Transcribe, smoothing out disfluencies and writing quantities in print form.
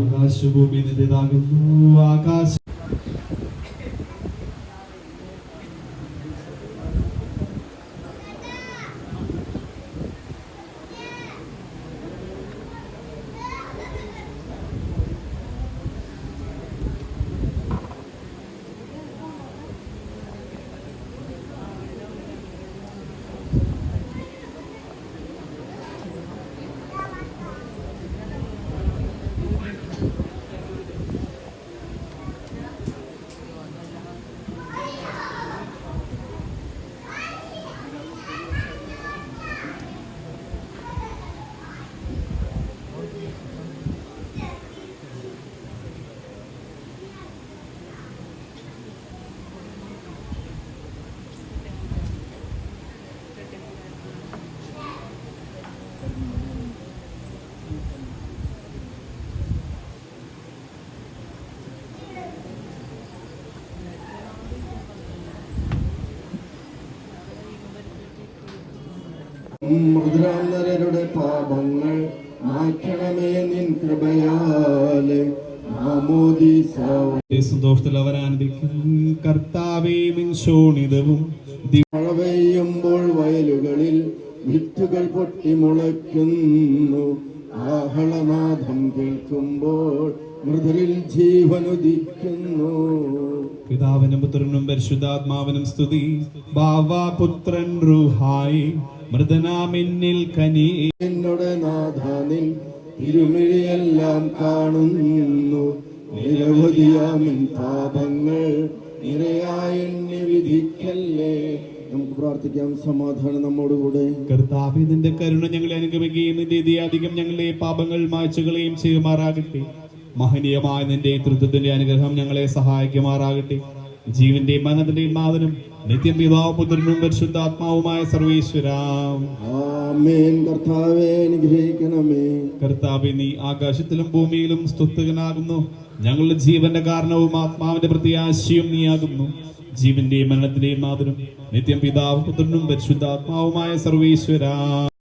ആകാശഭൂമി നിന്റേതാകുന്നു. ആകാശ മൃദുരാന്തരരുടെ പാപങ്ങൾ മായ്ക്കണമേ നിൻ കൃപയാലെ. സന്തോഷത്തിൽ അവർ ആനന്ദിക്കും. കർത്താവേ, നിൻ ശോണിതവും മഴ പെയ്യുമ്പോൾ വയലുകളിൽ വിത്തുകൾ പൊട്ടിമുളയ്ക്കുന്നു. ആഹളനാദം കേൾക്കുമ്പോൾ മൃദുരിൽ ജീവനുദിക്കുന്നു. പിതാവിനും പുത്രനും പരിശുദ്ധാത്മാവിനും സ്തുതി. ബാവാ പുത്രൻ റൂഹായി മൃദനാമിന്നിൽ കനി. എന്നോട് നാഥാനിൽ തിരുമിഴിയെല്ലാം കാണുന്നു. നിരവധിയാമിൻ പാപങ്ങൾ നിരയായി എന്നെ വിധിക്കല്ലേ. നമുക്ക് പ്രാർത്ഥിക്കാം. സമാധാനം നമ്മോടുകൂടെ. കർത്താവേ, നിന്റെ കരുണ ഞങ്ങളെ അനുഗമിക്കുകയും നിന്റെ അധികം ഞങ്ങളെ പാപങ്ങൾ മായ്ച്ചുകളെയും ചെയ്യുമാറാകട്ടെ. മഹനീയമായ നിന്റെ തൃത്വത്തിന്റെ അനുഗ്രഹം ഞങ്ങളെ സഹായിക്കുമാറാകട്ടെ. ജീവന്റെ മരണത്തിന്റെയും നാഥനും നിത്യം പിതാവും പുത്രനും പരിശുദ്ധാത്മാവുമായ സർവേശ്വരാം. ആമേൻ. കർത്താവേ, അനുഗ്രഹിക്കണമേ. കർത്താവേ, നീ ആകാശത്തിലും ഭൂമിയിലും സ്തുത്യനാകുന്നു. ഞങ്ങളുടെ ജീവന്റെ കാരണവും ആത്മാവിന്റെ പ്രത്യാശയും നീയാകുന്നു. ജീവന്റെയും മരണത്തിന്റെയും നാഥനും നിത്യം പിതാവും പുത്രനും പരിശുദ്ധാത്മാവുമായ സർവേശ്വരാം.